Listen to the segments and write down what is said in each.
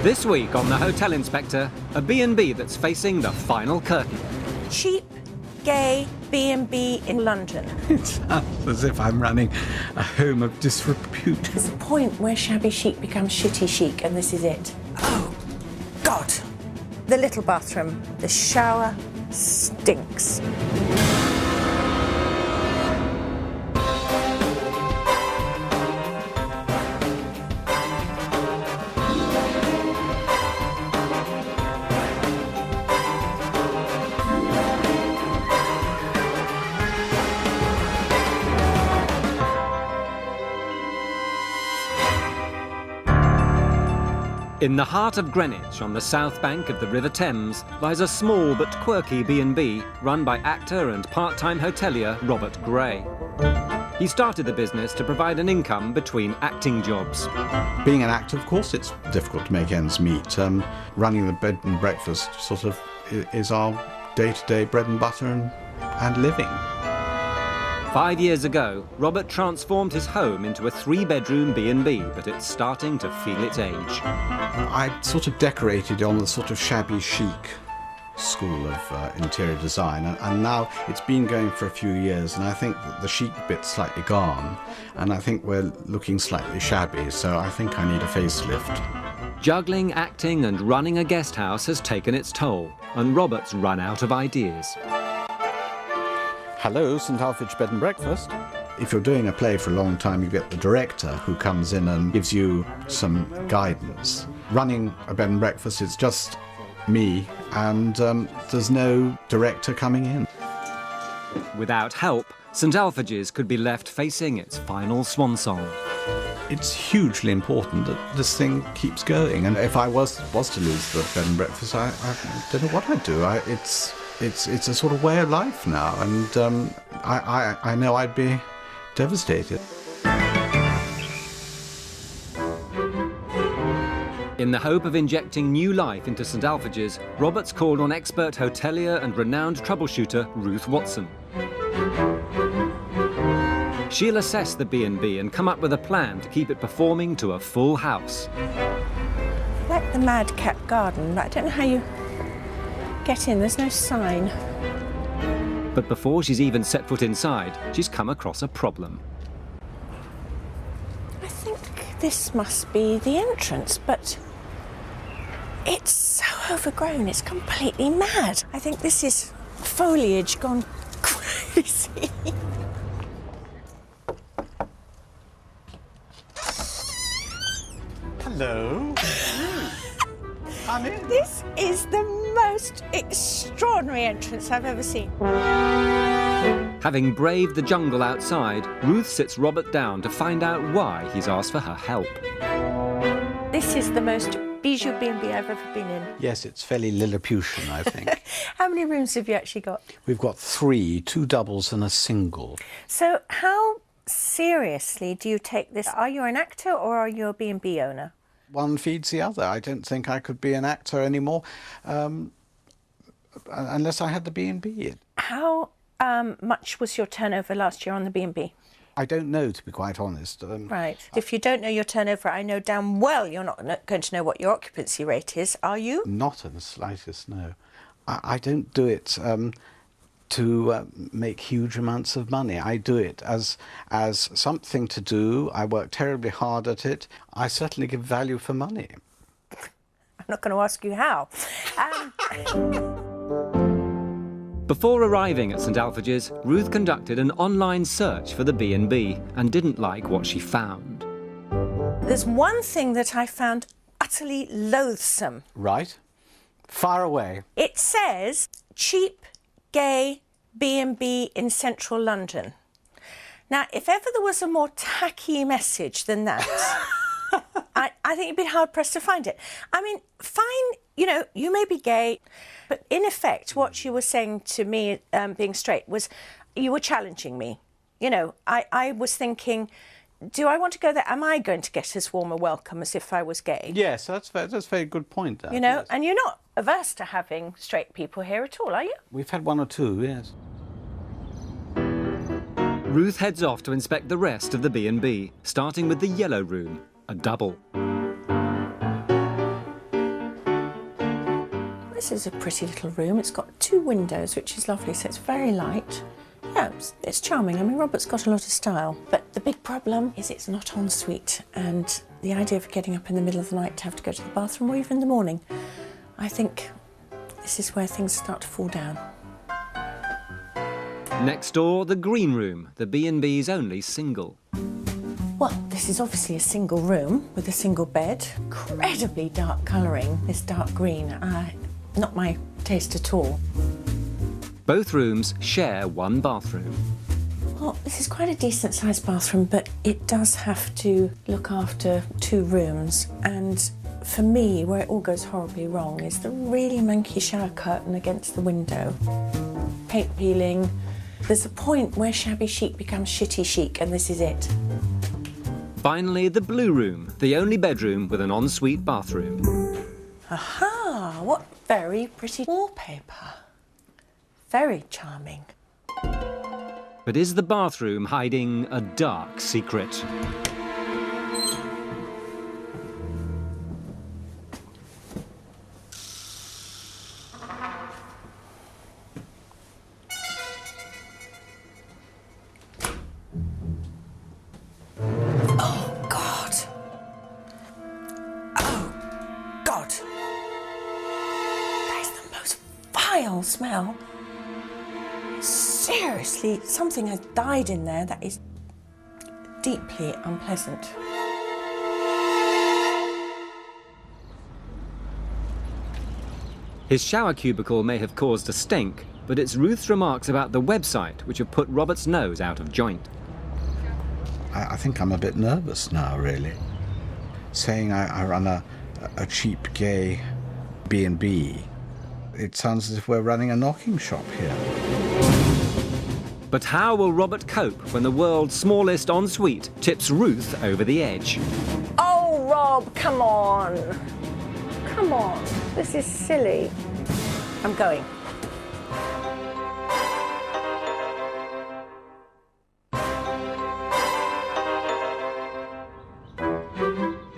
This week on The Hotel Inspector, a B&B that's facing the final curtain. Cheap, gay B&B in London. It sounds as if I'm running a home of disrepute. There's a point where shabby chic becomes shitty chic, and this is it. Oh, God. The little bathroom. The shower stinks. In the heart of Greenwich, on the south bank of the River Thames, lies a small but quirky B&B run by actor and part-time hotelier Robert Gray. He started the business to provide an income between acting jobs. Being an actor, of course, it's difficult to make ends meet. Running the bed and breakfast sort of is our day-to-day bread and butter and living. 5 years ago, Robert transformed his home into a 3-bedroom B&B, but it's starting to feel its age. I sort of decorated on the sort of shabby chic school of interior design, and now it's been going for a few years, and I think that the chic bit's slightly gone, and I think we're looking slightly shabby, so I think I need a facelift. Juggling, acting and running a guest house has taken its toll, and Robert's run out of ideas. Hello, St Alfeges Bed and Breakfast. If you're doing a play for a long time, you get the director who comes in and gives you some guidance. Running a bed and breakfast, it's just me, and there's no director coming in. Without help, St Alfeges could be left facing its final swan song. It's hugely important that this thing keeps going, and if I was to lose the bed and breakfast, I don't know what I'd do. It's a sort of way of life now, and I know I'd be devastated. In the hope of injecting new life into St Alfeges, Roberts called on expert hotelier and renowned troubleshooter Ruth Watson. She'll assess the B&B and come up with a plan to keep it performing to a full house. Like the Madcap Garden, but I don't know how you get in, there's no sign. But before she's even set foot inside, she's come across a problem. I think this must be the entrance, but it's so overgrown, it's completely mad. I think this is foliage gone crazy. Hello. I'm in. This is the most extraordinary entrance I've ever seen. Having braved the jungle outside, Ruth sits Robert down to find out why he's asked for her help. This is the most bijou B&B I've ever been in. Yes, it's fairly Lilliputian, I think. How many rooms have you actually got? We've got 3, 2 doubles and a single. So how seriously do you take this? Are you an actor or are you a B&B owner? One feeds the other. I don't think I could be an actor anymore unless I had the B&B. How much was your turnover last year on the B&B? I don't know, to be quite honest. Right. If you don't know your turnover, I know damn well you're not going to know what your occupancy rate is, are you? Not in the slightest, no. I don't do it to make huge amounts of money. I do it as something to do. I work terribly hard at it. I certainly give value for money. I'm not going to ask you how. Before arriving at St Alfeges, Ruth conducted an online search for the B&B and didn't like what she found. There's one thing that I found utterly loathsome. Right. Far away. It says, cheap, gay B&B in central London. Now, if ever there was a more tacky message than that, I think you'd be hard-pressed to find it. I mean, fine, you know, you may be gay, but in effect, what you were saying to me, being straight, was you were challenging me. You know, I was thinking, do I want to go there? Am I going to get as warm a welcome as if I was gay? Yes, that's a very good point. You know, yes. And you're not averse to having straight people here at all, are you? We've had 1 or 2, yes. Ruth heads off to inspect the rest of the B&B, starting with the yellow room, a double. this is a pretty little room. It's got 2 windows, which is lovely, so it's very light. Yeah, it's charming. I mean, Robert's got a lot of style. But the big problem is it's not en suite, and the idea of getting up in the middle of the night to have to go to the bathroom, or even in the morning, I think this is where things start to fall down. Next door, the green room, the B&B's only single. Well, this is obviously a single room with a single bed. Incredibly dark colouring, this dark green. Not my taste at all. Both rooms share one bathroom. Well, this is quite a decent sized bathroom, but it does have to look after 2 rooms. And for me, where it all goes horribly wrong is the really manky shower curtain against the window. Paint peeling. There's a point where shabby chic becomes shitty chic, and this is it. Finally, the blue room, the only bedroom with an ensuite bathroom. Aha! What very pretty wallpaper. Very charming. But is the bathroom hiding a dark secret? Oh, God. Oh, God. That is the most vile smell. Seriously, something has died in there that is deeply unpleasant. His shower cubicle may have caused a stink, but it's Ruth's remarks about the website which have put Robert's nose out of joint. I think I'm a bit nervous now, really. Saying I run a cheap gay B&B, it sounds as if we're running a knocking shop here. But how will Robert cope when the world's smallest ensuite tips Ruth over the edge? Oh, Rob, come on. Come on. This is silly. I'm going.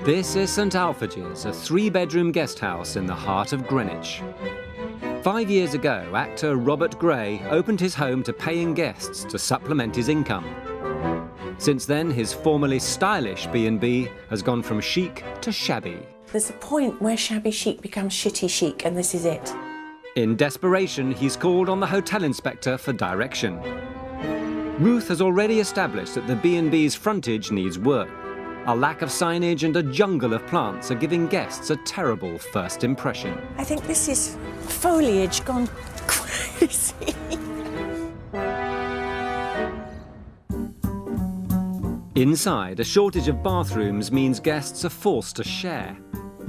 This is St Alfeges, a 3-bedroom guest house in the heart of Greenwich. 5 years ago, actor Robert Gray opened his home to paying guests to supplement his income. Since then, his formerly stylish B&B has gone from chic to shabby. There's a point where shabby chic becomes shitty chic, and this is it. In desperation, he's called on the hotel inspector for direction. Ruth has already established that the B&B's frontage needs work. A lack of signage and a jungle of plants are giving guests a terrible first impression. I think this is foliage gone crazy. Inside, a shortage of bathrooms means guests are forced to share.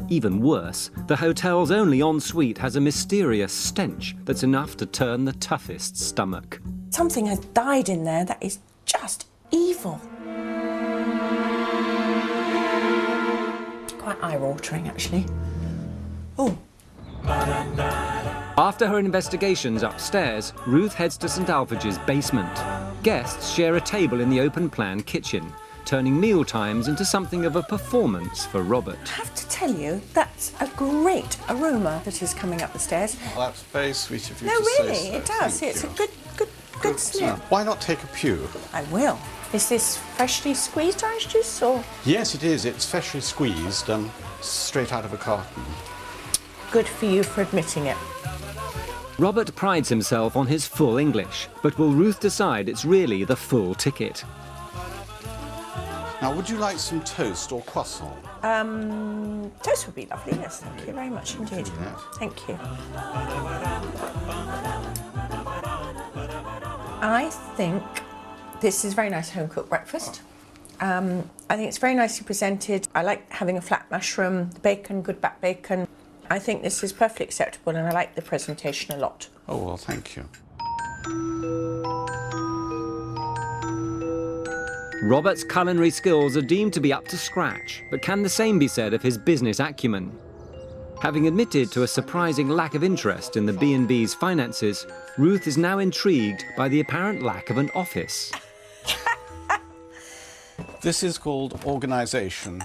Even worse, the hotel's only ensuite has a mysterious stench that's enough to turn the toughest stomach. Something has died in there that is just evil. Quite eye-watering, actually. Oh. After her investigations upstairs, Ruth heads to St Alfeges' basement. Guests share a table in the open-plan kitchen, turning meal times into something of a performance for Robert. I have to tell you, that's a great aroma that is coming up the stairs. Well, that's very sweet of you No, to really, say so. it does. Thank It's you. a good smell. Why not take a pew? I will. Is this freshly squeezed orange juice, or...? Yes, it is. It's freshly squeezed, straight out of a carton. Good for you for admitting it. Robert prides himself on his full English, but will Ruth decide it's really the full ticket? Now, would you like some toast or croissant? Toast would be lovely, yes. Thank you very much indeed. Thank you. I think this is a very nice home-cooked breakfast. I think it's very nicely presented. I like having a flat mushroom, the bacon, good back bacon. I think this is perfectly acceptable, and I like the presentation a lot. Oh, well, thank you. Robert's culinary skills are deemed to be up to scratch, but can the same be said of his business acumen? Having admitted to a surprising lack of interest in the B&B's finances, Ruth is now intrigued by the apparent lack of an office. This is called organisation.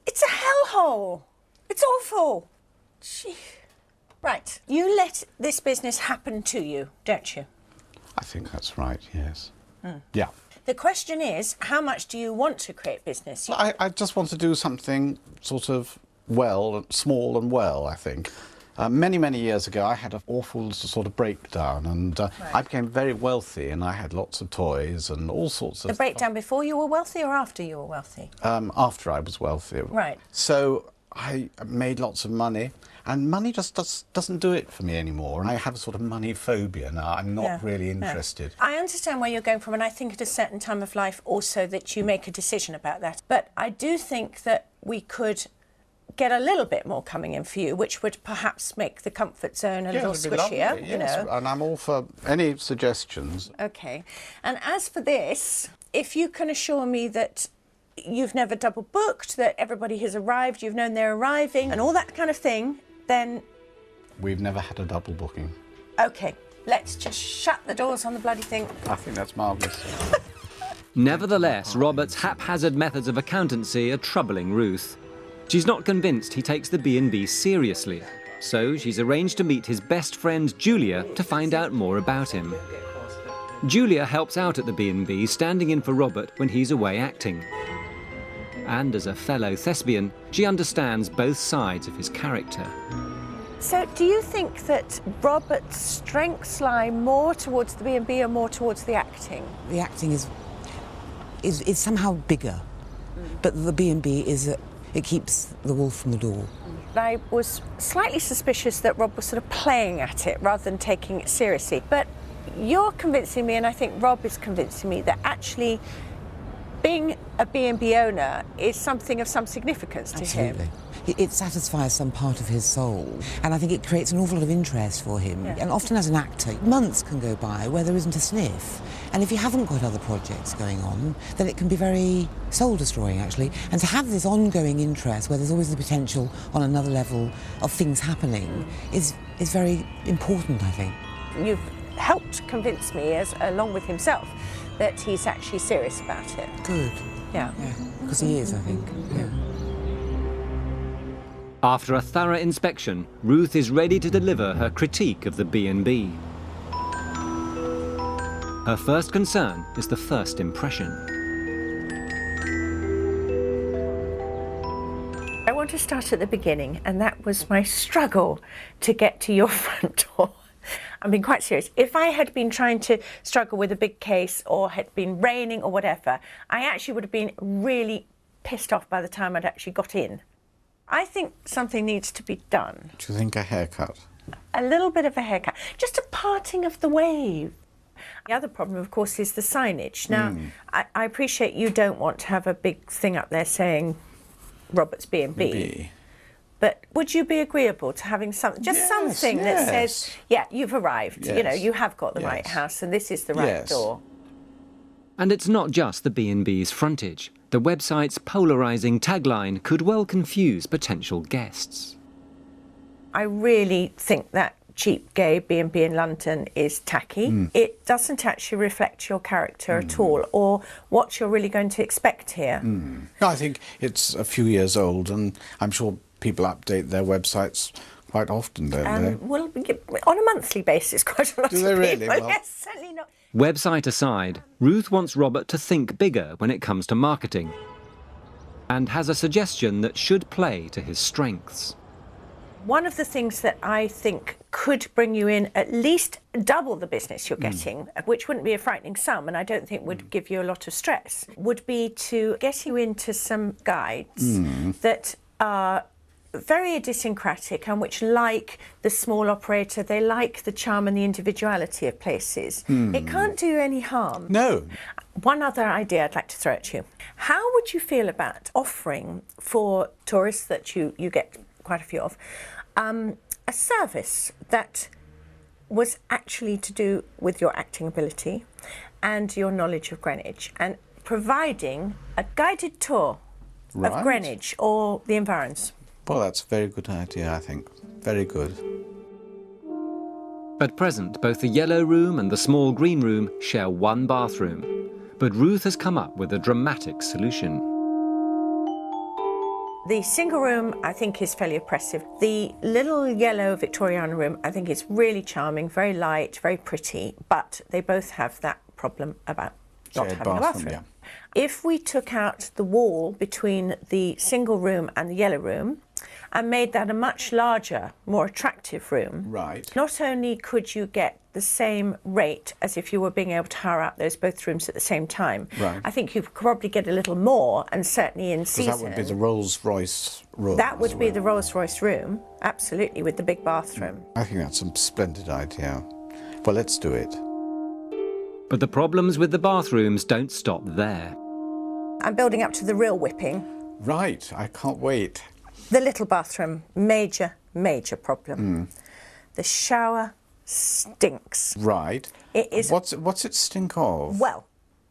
It's a hellhole. It's awful. Gee. Right. You let this business happen to you, don't you? I think that's right, yes. Yeah. The question is, how much do you want to create business? I just want to do something sort of small and well, I think. Many, many years ago, I had an awful sort of breakdown, and I became very wealthy, and I had lots of toys and all sorts of... The breakdown before you were wealthy or after you were wealthy? After I was wealthy. Right. So I made lots of money, and money just doesn't do it for me anymore. And I have a sort of money phobia now. I'm not really interested. I understand where you're going from, and I think at a certain time of life also that you make a decision about that. But I do think that we could get a little bit more coming in for you, which would perhaps make the comfort zone a little squishier. Lovely, yes. And I'm all for any suggestions. Okay. And as for this, if you can assure me that you've never double booked, that everybody has arrived, you've known they're arriving, and all that kind of thing, then... We've never had a double booking. OK, let's just shut the doors on the bloody thing. I think that's marvellous. Nevertheless, Robert's haphazard methods of accountancy are troubling Ruth. She's not convinced he takes the B&B seriously, so she's arranged to meet his best friend Julia to find out more about him. Julia helps out at the B&B, standing in for Robert when he's away acting. And as a fellow thespian, she understands both sides of his character. So do you think that Robert's strengths lie more towards the B&B or more towards the acting? The acting is somehow bigger, but the B&B is... It keeps the wolf from the door. I was slightly suspicious that Rob was sort of playing at it rather than taking it seriously. But you're convincing me, and I think Rob is convincing me, that actually being a B&B owner is something of some significance to him. Absolutely. It satisfies some part of his soul, and I think it creates an awful lot of interest for him. Yeah. And often as an actor, months can go by where there isn't a sniff. And if you haven't got other projects going on, then it can be very soul-destroying, actually. And to have this ongoing interest, where there's always the potential on another level of things happening, is very important, I think. You've helped convince me, along with himself, that he's actually serious about it. Good. Yeah. Yeah, because he is, I think. Yeah. After a thorough inspection, Ruth is ready to deliver her critique of the B&B. Her first concern is the first impression. I want to start at the beginning, and that was my struggle to get to your front door. I'm being quite serious. If I had been trying to struggle with a big case or had been raining or whatever, I actually would have been really pissed off by the time I'd actually got in. I think something needs to be done. Do you think a haircut? A little bit of a haircut. Just a parting of the wave. The other problem, of course, is the signage. Now, I appreciate you don't want to have a big thing up there saying Robert's B&B. But would you be agreeable to having something that says, yeah, you've arrived, you know, you have got the right house and this is the right door? And it's not just the B&B's frontage. The website's polarising tagline could well confuse potential guests. I really think that cheap gay B&B in London is tacky. It doesn't actually reflect your character at all, or what you're really going to expect here. No, I think it's a few years old, and I'm sure people update their websites quite often, don't they? Well, on a monthly basis, quite a lot Do of they really? people. Well, yes, certainly not. Website aside, Ruth wants Robert to think bigger when it comes to marketing, and has a suggestion that should play to his strengths. One of the things that I think could bring you in at least double the business you're getting, which wouldn't be a frightening sum and I don't think would give you a lot of stress, would be to get you into some guides that are very idiosyncratic and which like the small operator, they like the charm and the individuality of places. It can't do you any harm. No. One other idea I'd like to throw at you. How would you feel about offering for tourists that you get quite a few of, a service that was actually to do with your acting ability and your knowledge of Greenwich, and providing a guided tour of Greenwich or the environs? Well, that's a very good idea, I think. Very good. At present, both the yellow room and the small green room share one bathroom, but Ruth has come up with a dramatic solution. The single room, I think, is fairly oppressive. The little yellow Victoriana room, I think, is really charming, very light, very pretty, but they both have that problem about not Shared having a bathroom. yeah. If we took out the wall between the single room and the yellow room and made that a much larger, more attractive room, Right. not only could you get the same rate as if you were being able to hire out those both rooms at the same time, Right. I think you could probably get a little more, and certainly in season. Because that would be the Rolls-Royce room. That would be the Rolls-Royce room, absolutely, with the big bathroom. I think that's a splendid idea. Well, let's do it. But the problems with the bathrooms don't stop there. I'm building up to the real whipping. Right, I can't wait. The little bathroom, major, major problem. The shower stinks. Right. It is, What's it stink of? well,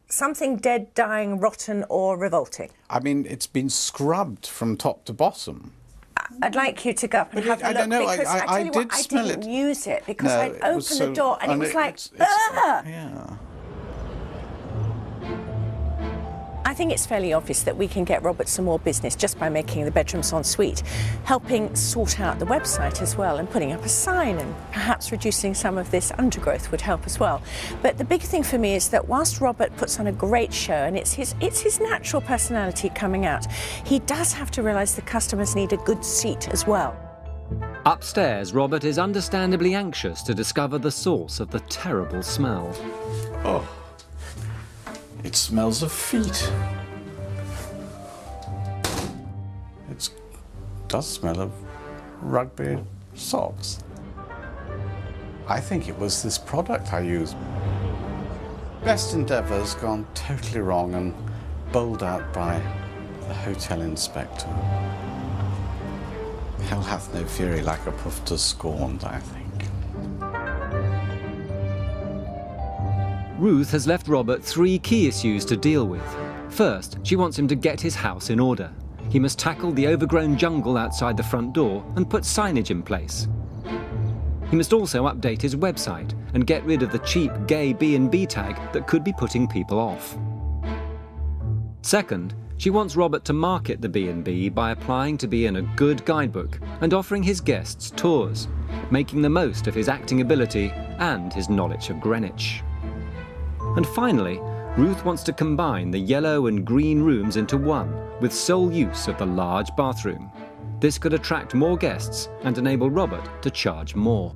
something dead, dying, rotten or revolting. I mean, it's been scrubbed from top to bottom. I'd like you to go up and But have a I look, don't know, because I tell you did what, smell I didn't it. use it because No, I'd it opened was the so- door and it was like, ugh! Yeah. I think it's fairly obvious that we can get Robert some more business just by making the bedrooms en suite, helping sort out the website as well, and putting up a sign, and perhaps reducing some of this undergrowth would help as well. But the big thing for me is that whilst Robert puts on a great show, and it's his natural personality coming out, he does have to realise the customers need a good seat as well. Upstairs, Robert is understandably anxious to discover the source of the terrible smell. Oh, it smells of feet. It does smell of rugby socks. I think it was this product I used. Best endeavours gone totally wrong and bowled out by the hotel inspector. Hell hath no fury like a puffer scorned, I think. Ruth has left Robert 3 key issues to deal with. First, she wants him to get his house in order. He must tackle the overgrown jungle outside the front door and put signage in place. He must also update his website and get rid of the cheap gay B&B tag that could be putting people off. Second, she wants Robert to market the B&B by applying to be in a good guidebook and offering his guests tours, making the most of his acting ability and his knowledge of Greenwich. And finally, Ruth wants to combine the yellow and green rooms into one, with sole use of the large bathroom. This could attract more guests and enable Robert to charge more.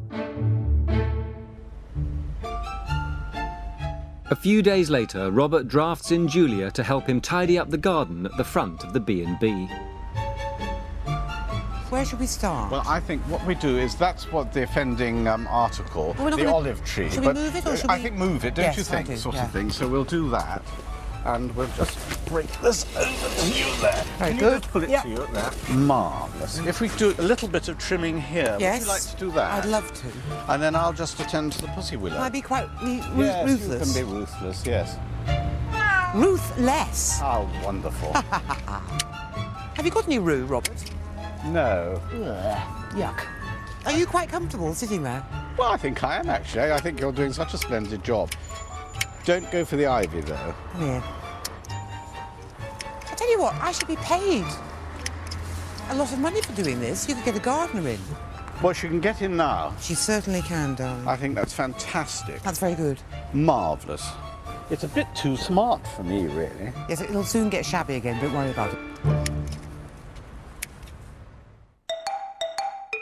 A few days later, Robert drafts in Julia to help him tidy up the garden at the front of the B&B. Where should we start? Well, I think what we do is that's what the offending article, Well, we're not the gonna- olive tree. Should we move it or should I we- think move it, don't Yes, you I think, do, sort yeah. of thing. So we'll do that, and we'll just break this over to you there. Very Can you good. just pull it Yep. to you there? Marvellous. If we do a little bit of trimming here, Yes. would you like to do that? I'd love to. And then I'll just attend to the pussy willow. Can I be quite Yes, ruthless? you can be ruthless, yes. Ruthless. How wonderful. Have you got any rue, Robert? No. Yuck. Are you quite comfortable sitting there? Well, I think I am, actually. I think you're doing such a splendid job. Don't go for the ivy, though. Come here. I tell you what, I should be paid a lot of money for doing this. You could get a gardener in. Well, she can get in now. She certainly can, darling. I think that's fantastic. That's very good. Marvellous. It's a bit too smart for me, really. Yes, it'll soon get shabby again, don't worry about it.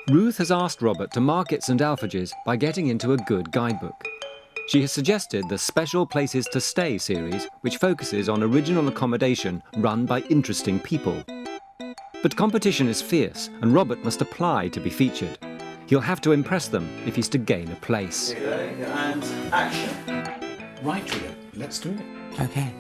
Ruth has asked Robert to market St Alfeges by getting into a good guidebook. She has suggested the Special Places to Stay series, which focuses on original accommodation run by interesting people. But competition is fierce, and Robert must apply to be featured. He'll have to impress them if he's to gain a place. And action. Right, Julia, let's do it. Okay.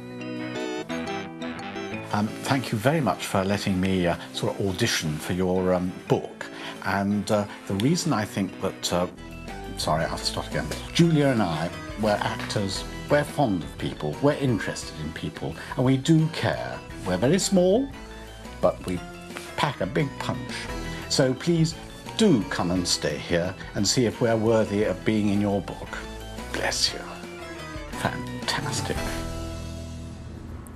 Thank you very much for letting me sort of audition for your book. And the reason I think that, sorry, I'll start again. Julia and I, we're actors, we're fond of people, we're interested in people, and we do care. We're very small, but we pack a big punch. So please do come and stay here and see if we're worthy of being in your book. Bless you. Fantastic.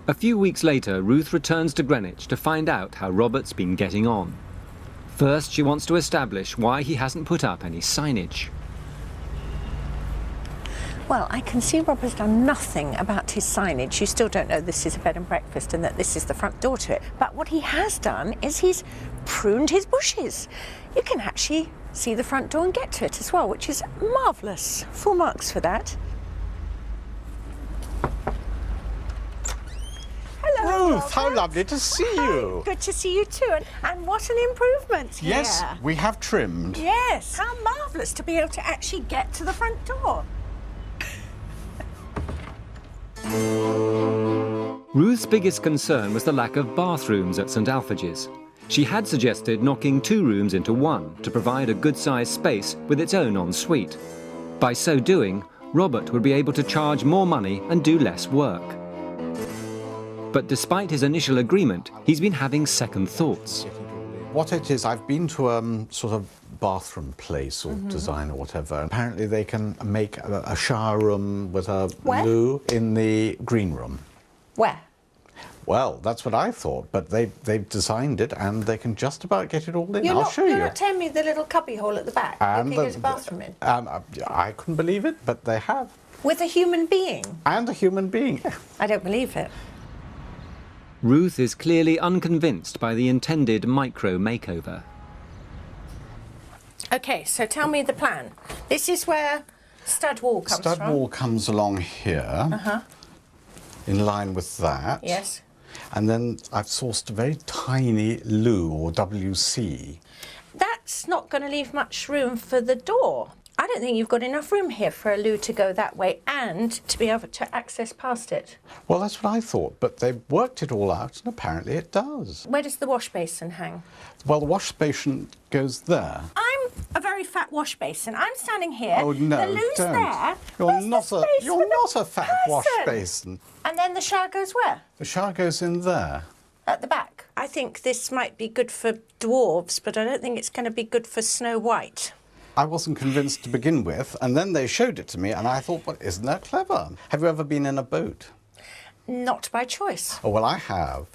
A few weeks later, Ruth returns to Greenwich to find out how Robert's been getting on. First, she wants to establish why he hasn't put up any signage. Well, I can see Robert's done nothing about his signage. You still don't know this is a bed and breakfast and that this is the front door to it. But what he has done is he's pruned his bushes. You can actually see the front door and get to it as well, which is marvellous. Full marks for that. Hello, Ruth, how lovely to see you. Good to see you too. And what an improvement here. Yes, we have trimmed. Yes, how marvellous to be able to actually get to the front door. Ruth's biggest concern was the lack of bathrooms at St Alfeges. She had suggested knocking 2 rooms into 1 to provide a good-sized space with its own ensuite. By so doing, Robert would be able to charge more money and do less work. But despite his initial agreement, he's been having second thoughts. What it is, I've been to a sort of bathroom place or design or whatever. Apparently they can make a shower room with a loo in the green room. Where? Well, that's what I thought, but they've designed it and they can just about get it all in. I'll show you. You're not telling me the little cubby hole at the back And there's a bathroom in? I couldn't believe it, but they have. With a human being? And a human being. I don't believe it. Ruth is clearly unconvinced by the intended micro makeover. OK, so tell me the plan. This is where stud wall comes from. Stud wall comes along here, in line with that. Yes. And then I've sourced a very tiny loo, or WC. That's not going to leave much room for the door. I don't think you've got enough room here for a loo to go that way and to be able to access past it. Well, that's what I thought, but they worked it all out, and apparently it does. Where does the wash basin hang? Well, the wash basin goes there. I'm a very fat wash basin. I'm standing here. Oh, no, the loo's don't. there. You're Where's not the space you're for the not a fat wash person? basin. And then the shower goes where? The shower goes in there. At the back. I think this might be good for dwarves, but I don't think it's going to be good for Snow White. I wasn't convinced to begin with, and then they showed it to me, and I thought, well, isn't that clever? Have you ever been in a boat? Not by choice. Oh, well, I have.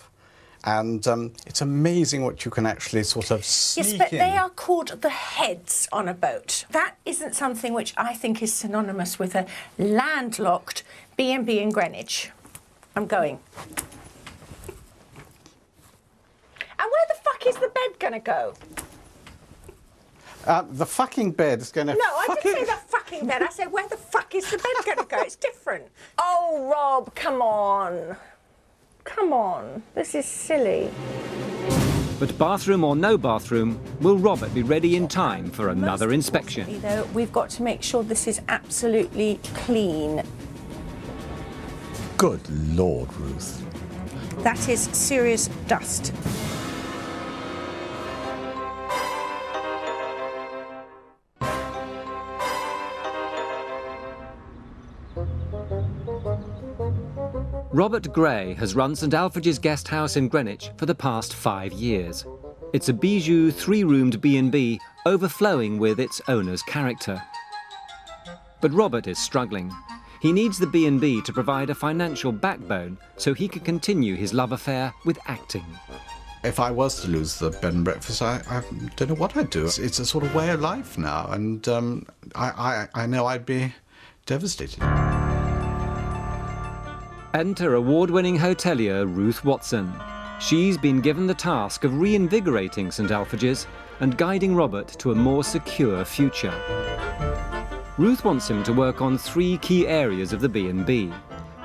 And it's amazing what you can actually sort of sneak Yes, but in. they are called the heads on a boat. That isn't something which I think is synonymous with a landlocked B&B in Greenwich. I'm going. And where the fuck is the bed going to go? The fucking bed is going to... No, I didn't say the fucking bed. I said, where the fuck is the bed going to go? It's different. Oh, Rob, come on. Come on. This is silly. But bathroom or no bathroom, will Robert be ready in time for another inspection? You know, we've got to make sure this is absolutely clean. Good Lord, Ruth. That is serious dust. Robert Gray has run St Alfeges Guest House in Greenwich for the past 5 years. It's a bijou 3-roomed B&B overflowing with its owner's character. But Robert is struggling. He needs the B&B to provide a financial backbone so he can continue his love affair with acting. If I was to lose the bed and breakfast, I don't know what I'd do. It's a sort of way of life now, and I know I'd be devastated. Enter award-winning hotelier Ruth Watson. She's been given the task of reinvigorating St Alfeges and guiding Robert to a more secure future. Ruth wants him to work on 3 key areas of the B&B: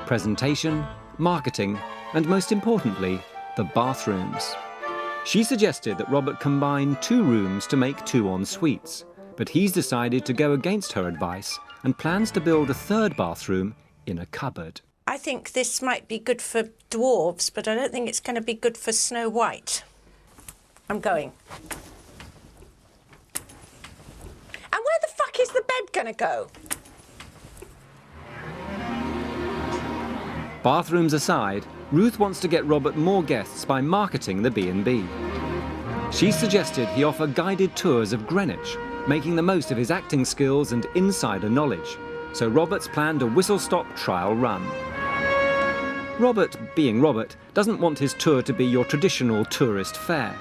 presentation, marketing, and most importantly, the bathrooms. She suggested that Robert combine 2 rooms to make 2 en-suites, but he's decided to go against her advice and plans to build a 3rd bathroom in a cupboard. I think this might be good for dwarves, but I don't think it's going to be good for Snow White. I'm going. And where the fuck is the bed going to go? Bathrooms aside, Ruth wants to get Robert more guests by marketing the B&B. She suggested he offer guided tours of Greenwich, making the most of his acting skills and insider knowledge. So Robert's planned a whistle-stop trial run. Robert, being Robert, doesn't want his tour to be your traditional tourist fare.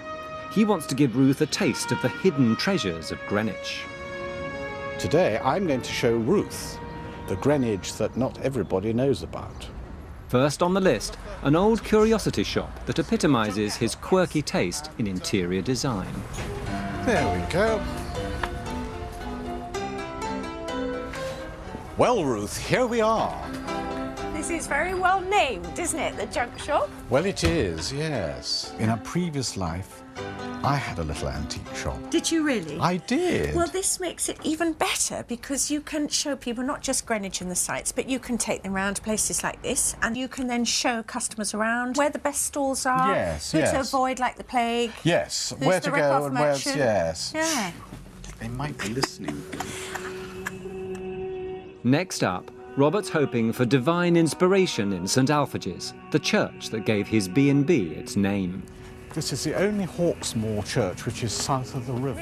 He wants to give Ruth a taste of the hidden treasures of Greenwich. Today I'm going to show Ruth the Greenwich that not everybody knows about. First on the list, an old curiosity shop that epitomises his quirky taste in interior design. There we go. Well, Ruth, here we are. This is very well named, isn't it, the junk shop? Well, it is, yes. In a previous life, I had a little antique shop. Did you really? I did. Well, this makes it even better because you can show people not just Greenwich and the sights, but you can take them around places like this, and you can then show customers around where the best stalls are, Yes, who yes. to avoid like the plague. Yes, who's where the to rip-off go and where's, merchant. yes. Yeah. They might be listening. Next up, Robert's hoping for divine inspiration in St Alfeges, the church that gave his B&B its name. This is the only Hawksmoor church which is south of the river.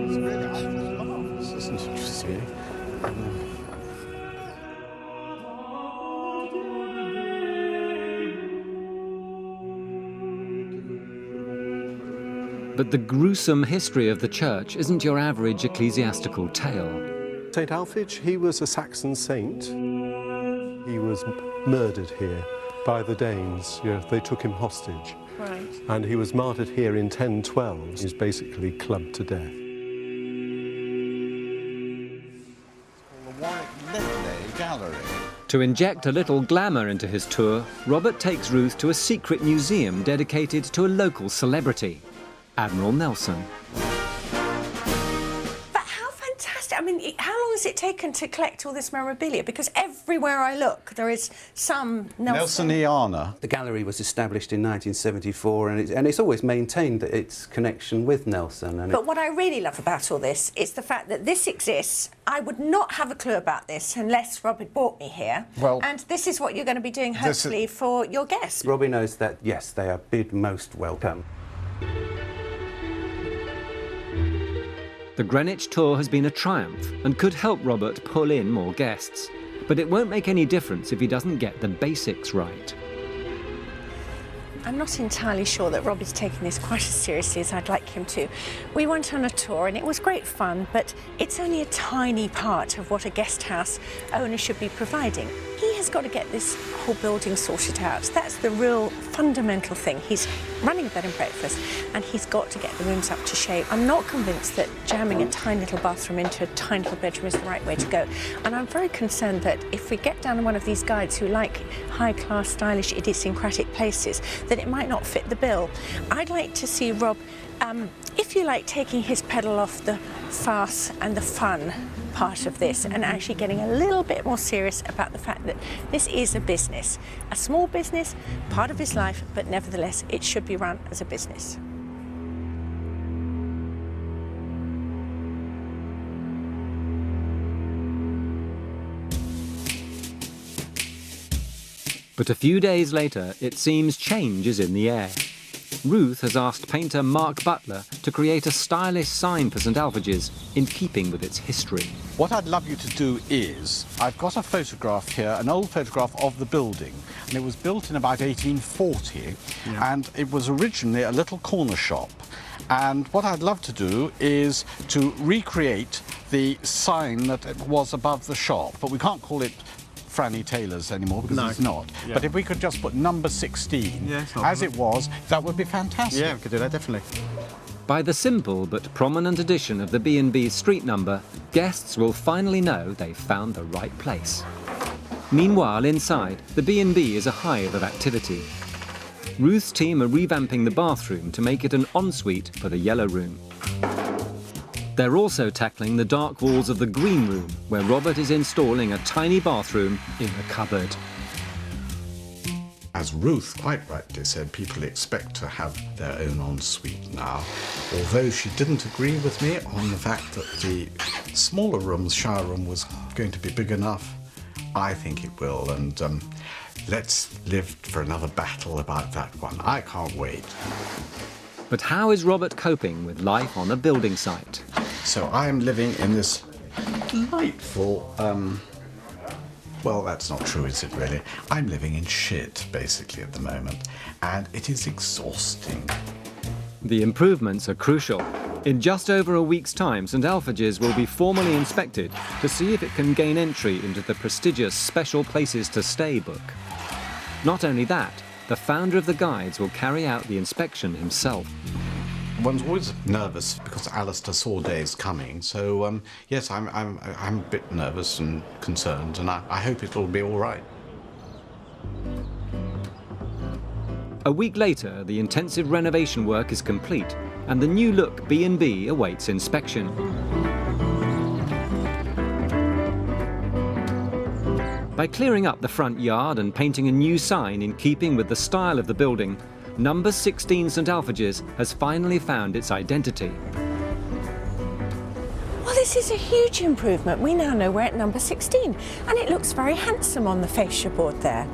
It's really marvellous, isn't it, you see? But the gruesome history of the church isn't your average ecclesiastical tale. St Alfege, he was a Saxon saint. He was murdered here by the Danes. You know, they took him hostage. Right. And he was martyred here in 1012. He was basically clubbed to death. The Warwick Ledley Gallery. To inject a little glamour into his tour, Robert takes Ruth to a secret museum dedicated to a local celebrity, Admiral Nelson. But how fantastic. I mean, how long has it taken to collect all this memorabilia? Because everywhere I look, there is some Nelson. Nelsoniana. The gallery was established in 1974 and it's always maintained its connection with Nelson. And But what I really love about all this is the fact that this exists. I would not have a clue about this unless Robert brought me here. Well, and this is what you're going to be doing, hopefully, for your guests. Robbie knows that, yes, they are bid most welcome. The Greenwich tour has been a triumph and could help Robert pull in more guests. But it won't make any difference if he doesn't get the basics right. I'm not entirely sure that Robbie's taking this quite as seriously as I'd like him to. We went on a tour and it was great fun, but it's only a tiny part of what a guest house owner should be providing. He has got to get this whole building sorted out. That's the real fundamental thing. He's running a bed and breakfast and he's got to get the rooms up to shape. I'm not convinced that jamming a tiny little bathroom into a tiny little bedroom is the right way to go. And I'm very concerned that if we get down one of these guides who like high-class, stylish, idiosyncratic places, that it might not fit the bill. I'd like to see Rob, if you like, taking his pedal off the farce and the fun part of this and actually getting a little bit more serious about the fact that this is a business, a small business, part of his life, but nevertheless it should be run as a business. But a few days later, it seems change is in the air. Ruth has asked painter Mark Butler to create a stylish sign for St Alfeges in keeping with its history. What I'd love you to do is, I've got a photograph here, an old photograph of the building, and it was built in about 1840, and it was originally a little corner shop. And what I'd love to do is to recreate the sign that was above the shop, but we can't call it Franny Taylor's anymore because it's not. Yeah. But if we could just put number 16 as it was, that would be fantastic. Yeah, we could do that, definitely. By the simple but prominent addition of the B&B's street number, guests will finally know they've found the right place. Meanwhile, inside, the B&B is a hive of activity. Ruth's team are revamping the bathroom to make it an ensuite for the yellow room. They're also tackling the dark walls of the green room, where Robert is installing a tiny bathroom in a cupboard. As Ruth quite rightly said, people expect to have their own ensuite now, although she didn't agree with me on the fact that the smaller room, shower room, was going to be big enough. I think it will, and let's live for another battle about that one. I can't wait. But how is Robert coping with life on a building site? So I am living in this delightful Well, that's not true, is it really? I'm living in shit, basically, at the moment, and it is exhausting. The improvements are crucial. In just over a week's time, St Alfeges will be formally inspected to see if it can gain entry into the prestigious Special Places to Stay book. Not only that, the founder of the guides will carry out the inspection himself. One's always nervous because S03E06 is coming, so yes, I'm a bit nervous and concerned, and I hope it'll be all right. A week later, the intensive renovation work is complete, and the new look B&B awaits inspection. By clearing up the front yard and painting a new sign in keeping with the style of the building, number 16 St Alfeges has finally found its identity. Well, this is a huge improvement. We now know we're at number 16, and it looks very handsome on the fascia board there.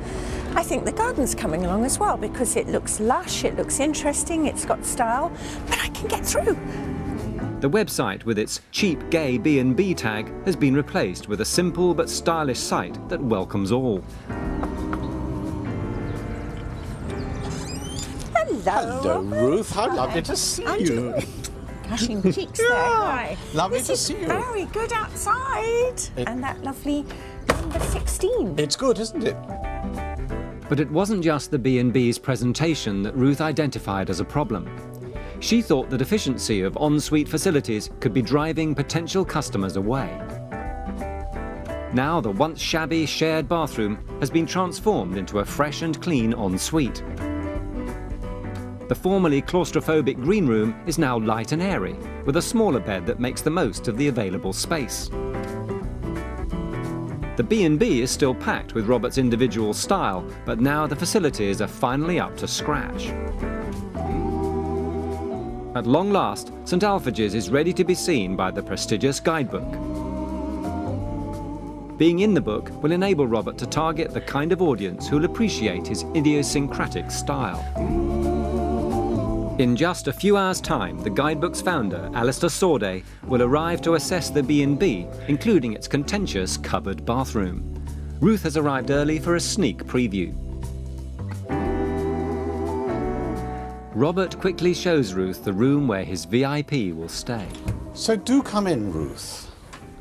I think the garden's coming along as well because it looks lush, it looks interesting, it's got style, but I can get through. The website with its cheap gay B&B tag has been replaced with a simple but stylish site that welcomes all. Hello, Ruth. How lovely to see you. Gushing cheeks there. Hi. Lovely to This see is you. very good outside. And that lovely number 16. It's good, isn't it? But it wasn't just the B&B's presentation that Ruth identified as a problem. She thought the deficiency of ensuite facilities could be driving potential customers away. Now the once shabby shared bathroom has been transformed into a fresh and clean ensuite. The formerly claustrophobic green room is now light and airy, with a smaller bed that makes the most of the available space. The B&B is still packed with Robert's individual style, but now the facilities are finally up to scratch. At long last, St Alfeges is ready to be seen by the prestigious guidebook. Being in the book will enable Robert to target the kind of audience who'll appreciate his idiosyncratic style. In just a few hours' time, the guidebook's founder, S03E06, will arrive to assess the B&B, including its contentious covered bathroom. Ruth has arrived early for a sneak preview. Robert quickly shows Ruth the room where his VIP will stay. So do come in, Ruth.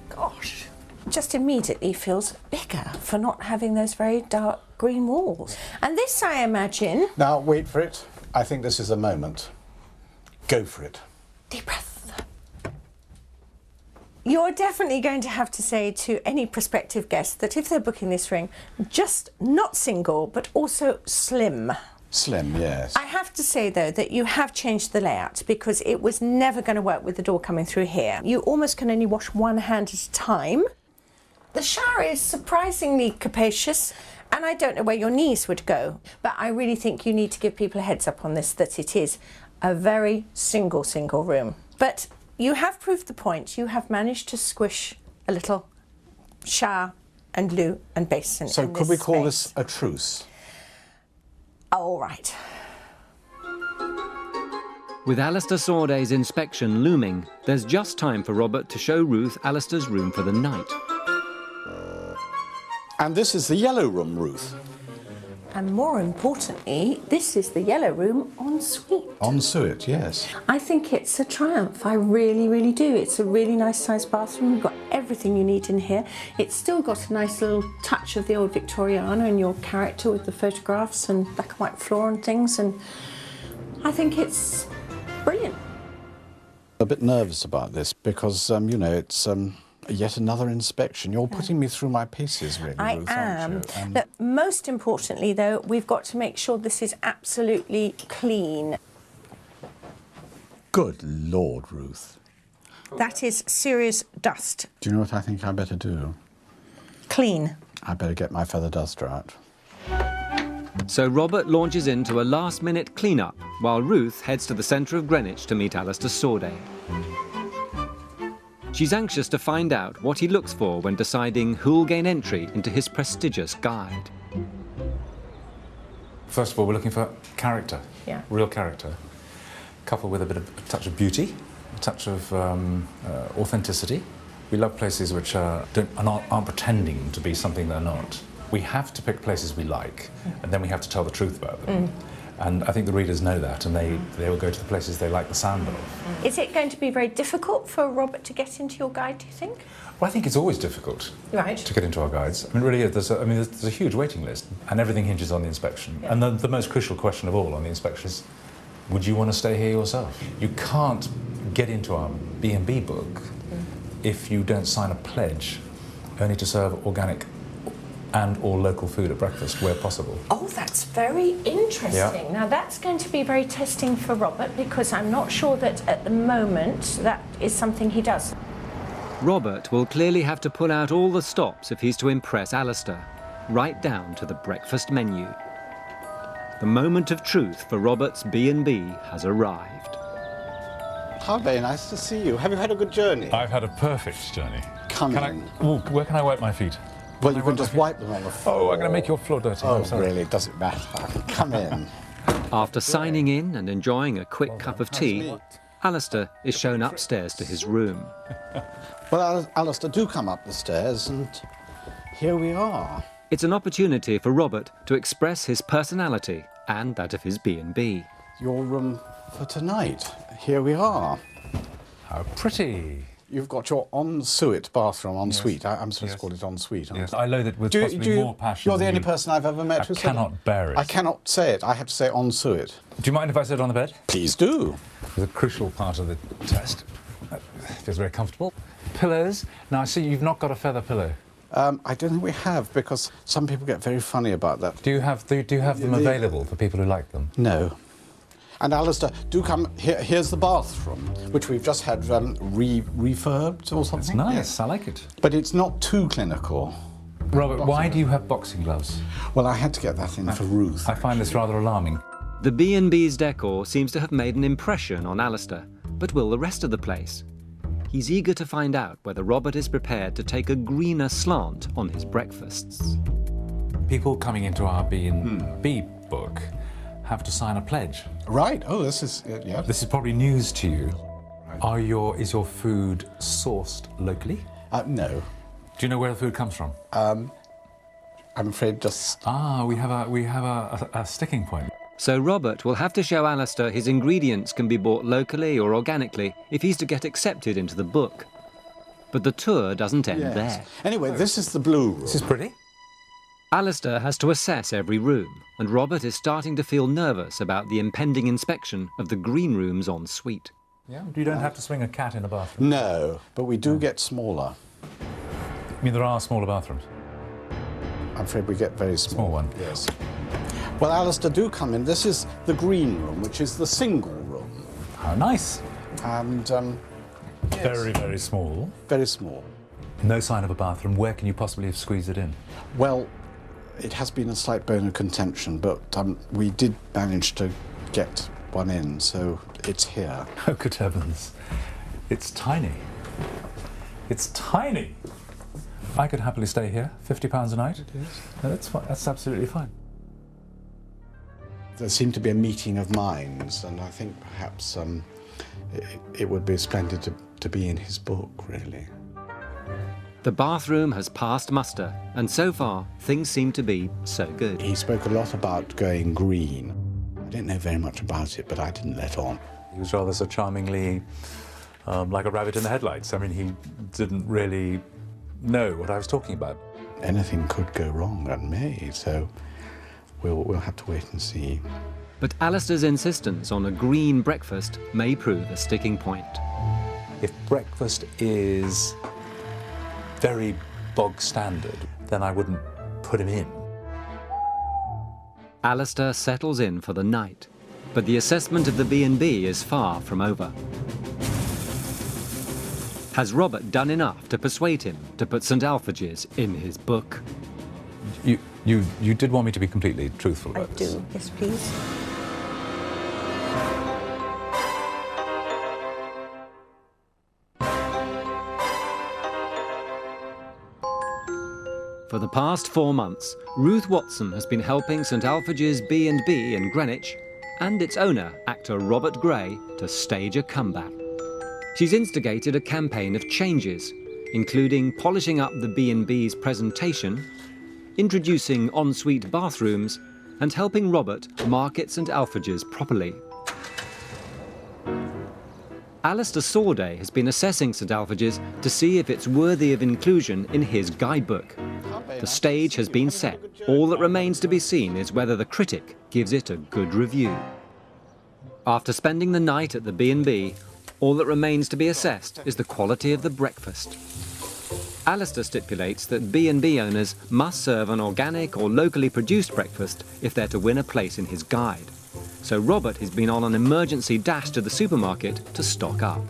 Gosh, just immediately feels bigger for not having those very dark green walls. And this, I imagine... Now, wait for it. I think this is a moment. Go for it. Deep breath. You're definitely going to have to say to any prospective guest that if they're booking this ring, just not single, but also slim. Slim, yes. I have to say, though, that you have changed the layout because it was never going to work with the door coming through here. You almost can only wash one hand at a time. The shower is surprisingly capacious, and I don't know where your knees would go, but I really think you need to give people a heads up on this, that it is a very single room. But you have proved the point. You have managed to squish a little shower and loo and basin. So in could we this call space. this a truce? All right. With S03E06's inspection looming, there's just time for Robert to show Ruth Alistair's room for the night. And this is the yellow room, Ruth. And more importantly, this is the yellow room en suite. Ensuite, yes. I think it's a triumph. I really, really do. It's a really nice sized bathroom. You've got everything you need in here. It's still got a nice little touch of the old Victoriana in your character with the photographs and black and white floor and things. And I think it's brilliant. A bit nervous about this because, you know, it's yet another inspection. You're putting me through my paces, really, I Ruth, am. aren't you? But most importantly, though, we've got to make sure this is absolutely clean. Good Lord, Ruth. That is serious dust. Do you know what I think I better do? Clean. I better get my feather duster out. So Robert launches into a last-minute clean-up, while Ruth heads to the centre of Greenwich to meet S03E06. She's anxious to find out what he looks for when deciding who'll gain entry into his prestigious guide. First of all, we're looking for character, Yeah. real character, coupled with a touch of beauty, a touch of authenticity, We love places which aren't pretending to be something they're not. We have to pick places we like, and then we have to tell the truth about them. And I think the readers know that, and they will go to the places they like the sound of. Is it going to be very difficult for Robert to get into your guide, do you think? Well, I think it's always difficult to get into our guides. I mean, really, there's a huge waiting list, and everything hinges on the inspection. Yeah. And the most crucial question of all on the inspection is, would you want to stay here yourself? You can't get into our B&B book if you don't sign a pledge only to serve organic and or local food at breakfast where possible. Oh, that's very interesting. Yeah. Now that's going to be very testing for Robert, because I'm not sure that at the moment that is something he does. Robert will clearly have to pull out all the stops if he's to impress Alistair, right down to the breakfast menu. The moment of truth for Robert's B&B has arrived. How very nice to see you. Have you had a good journey? I've had a perfect journey. Come in. Where can I wipe my feet? Well, you can just wipe them on the floor. Oh, I'm going to make your floor dirty. Oh, really? It doesn't matter. Come in. After signing in and enjoying a quick cup of tea, Alistair is shown upstairs to his room. Well, Alistair, do come up the stairs, and here we are. It's an opportunity for Robert to express his personality and that of his B&B. Your room for tonight. Here we are. How pretty. You've got your ensuite bathroom, ensuite. Yes. I'm supposed to call it ensuite. Yes. I loathe it with possibly more passion. You're the only person I've ever met who said it. I cannot bear it. I cannot say it. I have to say ensuite. Do you mind if I sit on the bed? Please do. The crucial part of the test. Feels very comfortable. Pillows. Now, I see you've not got a feather pillow. I don't think we have, because some people get very funny about that. Do you have them available for people who like them? No. And Alistair, do come. Here's the bathroom, which we've just had refurbed or something. It's nice. Yes. I like it. But it's not too clinical. Robert, why do you have boxing gloves? Well, I had to get that in for Ruth. I find this rather alarming. The B&B's decor seems to have made an impression on Alistair, but will the rest of the place? He's eager to find out whether Robert is prepared to take a greener slant on his breakfasts. People coming into our B&B book have to sign a pledge. Right. Oh, this is yeah. This is probably news to you. Right. Is your food sourced locally? No. Do you know where the food comes from? I'm afraid just. We have a sticking point. So Robert will have to show Alistair his ingredients can be bought locally or organically if he's to get accepted into the book. But the tour doesn't end there. Anyway, this is the blue room. This is pretty. Alistair has to assess every room, and Robert is starting to feel nervous about the impending inspection of the green room's ensuite. Yeah, you don't have to swing a cat in a bathroom. No, but we do get smaller. I mean, there are smaller bathrooms. I'm afraid we get very small. Small one. Yes. Well, Alistair, do come in. This is the green room, which is the single room. How nice. And, yes. Very, very small. Very small. No sign of a bathroom. Where can you possibly have squeezed it in? Well, it has been a slight bone of contention, but we did manage to get one in, so it's here. Oh, good heavens. It's tiny. It's tiny. I could happily stay here, £50 a night. It is. No, that's fine. That's absolutely fine. There seemed to be a meeting of minds, and I think perhaps it would be splendid to be in his book, really. The bathroom has passed muster, and so far, things seem to be so good. He spoke a lot about going green. I didn't know very much about it, but I didn't let on. He was rather so charmingly like a rabbit in the headlights. I mean, he didn't really know what I was talking about. Anything could go wrong and may, so we'll have to wait and see. But Alistair's insistence on a green breakfast may prove a sticking point. If breakfast is very bog standard, then I wouldn't put him in. Alistair settles in for the night, but the assessment of the B&B is far from over. Has Robert done enough to persuade him to put St Alfeges in his book? You did want me to be completely truthful about this? I do, yes please. For the past 4 months, Ruth Watson has been helping St Alfeges B&B in Greenwich and its owner, actor Robert Gray, to stage a comeback. She's instigated a campaign of changes, including polishing up the B&B's presentation, introducing ensuite bathrooms, and helping Robert market St Alfeges properly. Alistair Sorday has been assessing St Alfeges to see if it's worthy of inclusion in his guidebook. The stage has been set. All that remains to be seen is whether the critic gives it a good review. After spending the night at the B&B, all that remains to be assessed is the quality of the breakfast. Alistair stipulates that B&B owners must serve an organic or locally produced breakfast if they're to win a place in his guide. So Robert has been on an emergency dash to the supermarket to stock up.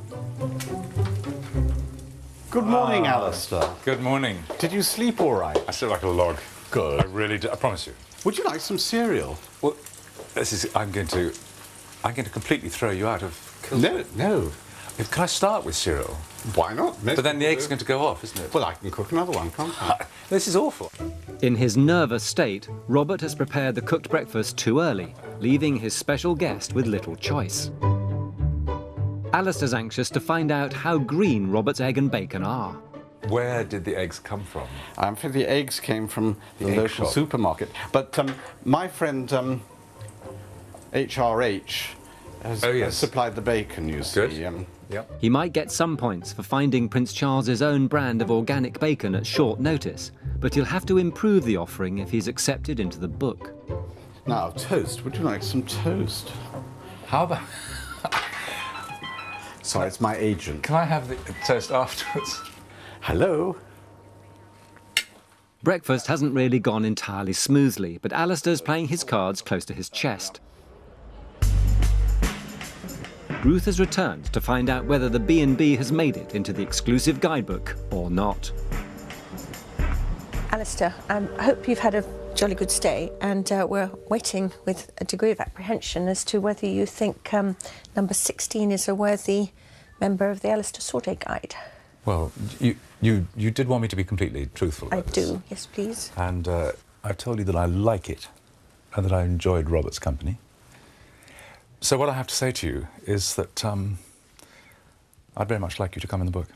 Good morning, Alistair. Good morning. Did you sleep all right? I sleep like a log. Good. I really do, I promise you. Would you like some cereal? Well, I'm going to completely throw you out of kilter. No. Can I start with cereal? Why not? But then the egg's going to go off, isn't it? Well, I can cook another one, can't I? This is awful. In his nervous state, Robert has prepared the cooked breakfast too early, leaving his special guest with little choice. Alistair's anxious to find out how green Robert's egg and bacon are. Where did the eggs come from? I'm afraid the eggs came from the egg local shop. supermarket. But my friend HRH has supplied the bacon, you see. Good. Yep. He might get some points for finding Prince Charles's own brand of organic bacon at short notice, but he'll have to improve the offering if he's accepted into the book. Now, toast. Would you like some toast? How about... Sorry, it's my agent. Can I have the toast afterwards? Hello? Breakfast hasn't really gone entirely smoothly, but Alistair's playing his cards close to his chest. Ruth has returned to find out whether the B&B has made it into the exclusive guidebook or not. Alistair, I hope you've had a jolly good stay, and we're waiting with a degree of apprehension as to whether you think number 16 is a worthy member of the Alistair Sorday Guide. Well, you did want me to be completely truthful about this. I do, yes please. And I've told you that I like it and that I enjoyed Robert's company. So what I have to say to you is that I'd very much like you to come in the book.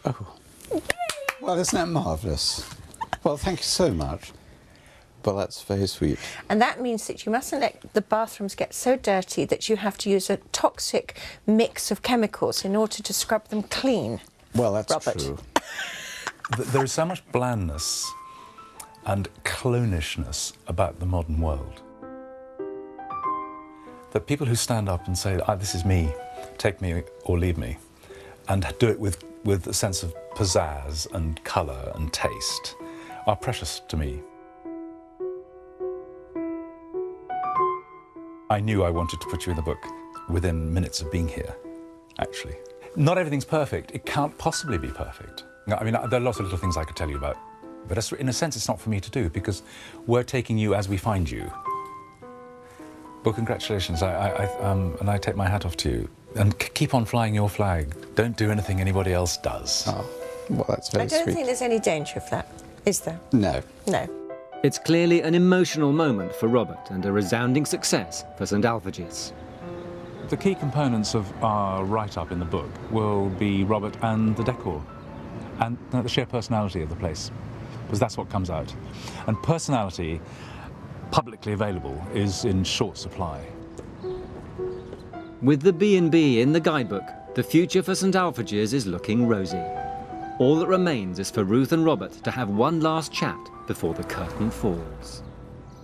Oh. Well, isn't that marvellous? Well, thank you so much. Well, that's very sweet. And that means that you mustn't let the bathrooms get so dirty that you have to use a toxic mix of chemicals in order to scrub them clean. Well, that's Robert. true. There is so much blandness and clonishness about the modern world that people who stand up and say, this is me, take me or leave me, and do it with a sense of pizzazz and colour and taste, are precious to me. I knew I wanted to put you in the book within minutes of being here, actually. Not everything's perfect. It can't possibly be perfect. I mean, there are lots of little things I could tell you about, but in a sense it's not for me to do, because we're taking you as we find you. Well, congratulations, and I take my hat off to you. And keep on flying your flag. Don't do anything anybody else does. Oh, well, that's very sweet. I don't think there's any danger of that, is there? No. No. It's clearly an emotional moment for Robert and a resounding success for St Alfeges. The key components of our write-up in the book will be Robert and the decor, and the sheer personality of the place, because that's what comes out. And personality, publicly available, is in short supply. With the B&B in the guidebook, the future for St Alfeges is looking rosy. All that remains is for Ruth and Robert to have one last chat before the curtain falls.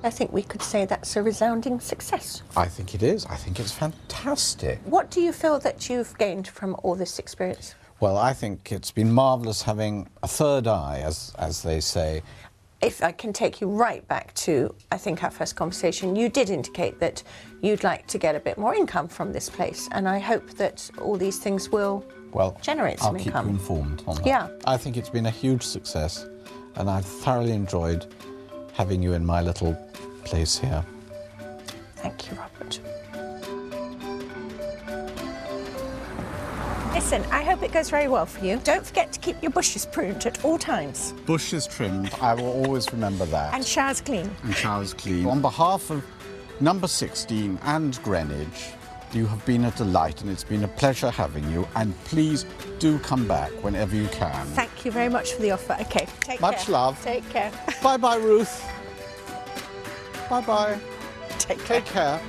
I think we could say that's a resounding success. I think it is. I think it's fantastic. What do you feel that you've gained from all this experience? Well, I think it's been marvellous having a third eye, as they say. If I can take you right back to, I think, our first conversation, you did indicate that you'd like to get a bit more income from this place, and I hope that all these things will generate some income. I'll keep you informed on that. Yeah. I think it's been a huge success, and I've thoroughly enjoyed having you in my little place here. Thank you, Robert. Listen, I hope it goes very well for you. Don't forget to keep your bushes pruned at all times. Bushes trimmed, I will always remember that. And showers clean. And showers clean. On behalf of number 16 and Greenwich, You have been a delight, and it's been a pleasure having you. And please do come back whenever you can. Thank you very much for the offer. OK, take care. Much love. Take care. Bye-bye, Ruth. Bye-bye. Take care.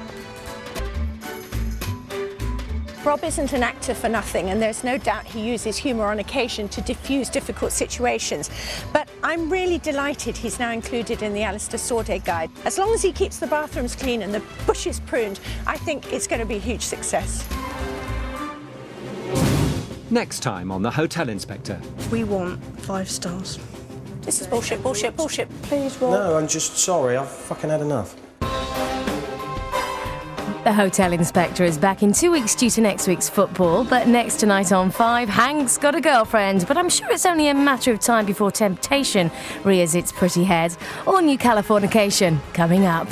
Rob isn't an actor for nothing, and there's no doubt he uses humour on occasion to diffuse difficult situations. But I'm really delighted he's now included in the Alistair Saudet Guide. As long as he keeps the bathrooms clean and the bushes pruned, I think it's going to be a huge success. Next time on The Hotel Inspector. We want 5 stars. This is bullshit, bullshit, bullshit. Please, Rob. No, I'm just sorry. I've fucking had enough. The Hotel Inspector is back in 2 weeks due to next week's football, but next tonight on 5, Hank's got a girlfriend, but I'm sure it's only a matter of time before temptation rears its pretty head. All new Californication coming up.